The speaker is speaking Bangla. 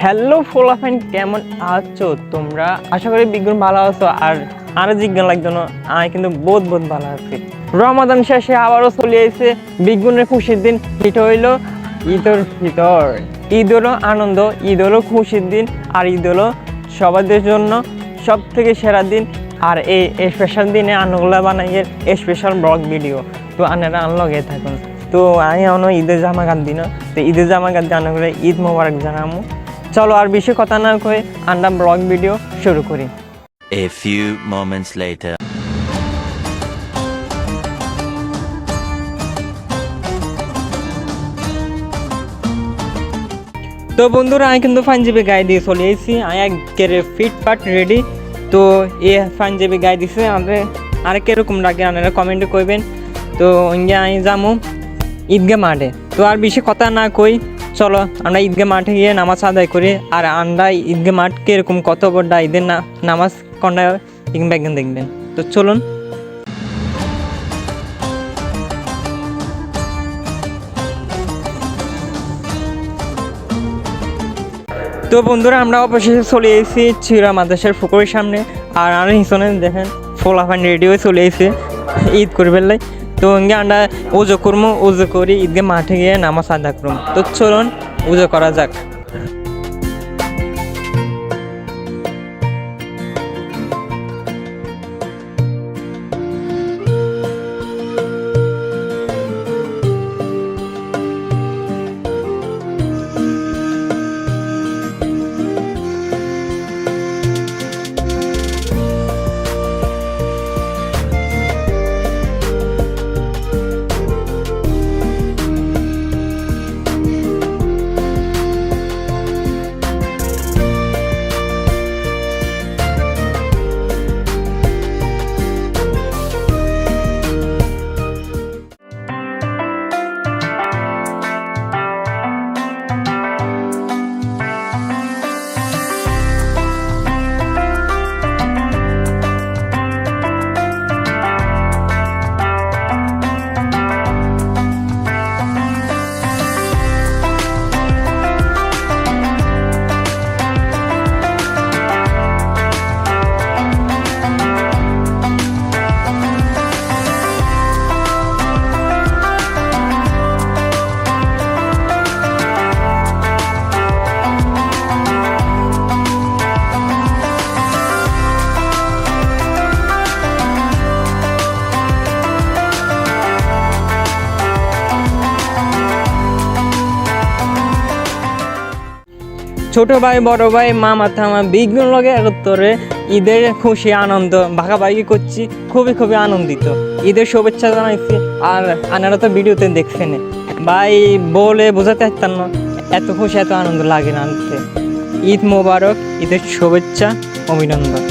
হ্যালো ফোলাফাইন, কেমন আছো তোমরা? আশা করি বিজ্ঞান ভালো আছো। আর জিজ্ঞান লাগতো না, আমি কিন্তু বহুত ভালো আছি। রমাদান শেষে আবারও চলে এসেছে বিজ্ঞানের খুশির দিন। এটা হইলো ঈদের ভিতর। ঈদ হলো আনন্দ, ঈদ হলো খুশির দিন, আর ঈদ হলো সবাদের জন্য সব থেকে সেরা দিন। আর এই স্পেশাল দিনে আনগুলা বানাইয়ের স্পেশাল ব্লগ ভিডিও। তো আনারা আনলগে থাকুন। তো আমি এখনো ঈদের জামা গান দিন, তো ঈদের জামা গান জানা করে ঈদ মোবারক জানামু। চলো আর বেশি কথা না কয়ে আমরা ব্লগ ভিডিও শুরু করি। A few moments later. তো বন্ধুরা, আমি কিন্তু পাঞ্জাবি গায়ে দিয়ে চলে এসেছি। আমি একেবারে ফিটফাট রেডি। তো এই পাঞ্জাবি গায়ে দিছে আমাদের আর কিরকম লাগে আপনারা কমেন্টে কইবেন। তো ইঙ্গে আমি যাবো ঈদগাহ মাঠে। তো আর বেশি কথা না কই, চলো আমরা ঈদগাহ মাঠে গিয়ে নামাজ আদায় করি। আর আমরা ঈদগাহ মাঠ কীরকম কত বড় ঈদের নামাজ কন্যা দেখবেন দেখবেন। তো চলুন। তো বন্ধুরা, আমরা অবশেষে চলে এসেছি চিরা মাদ্রাসার পুকুরের সামনে। আর হিসনে দেখেন ফোলাফান রেডিও চলে এসেছে ঈদ করবেন লাই। তো ইঙ্গে আমরা উজো করবো, উজো করি ঈদগাহ মাঠে গিয়ে নামাজ আদায় করবো। তো চলুন উজো করা যাক। ছোট ভাই, বড় ভাই, মামা থামা বিজ্ঞান লগে একত্তরে ঈদের খুশি আনন্দ ভাগাভাগি করছি। খুবই আনন্দিত। ঈদের শুভেচ্ছা জানাইছি। আর আনারা তো ভিডিওতে দেখছেন ভাই, বলে বোঝাতে পারতাম না এত খুশি এত আনন্দ লাগে না আনতে। ঈদ মোবারক, ঈদের শুভেচ্ছা, অভিনন্দন।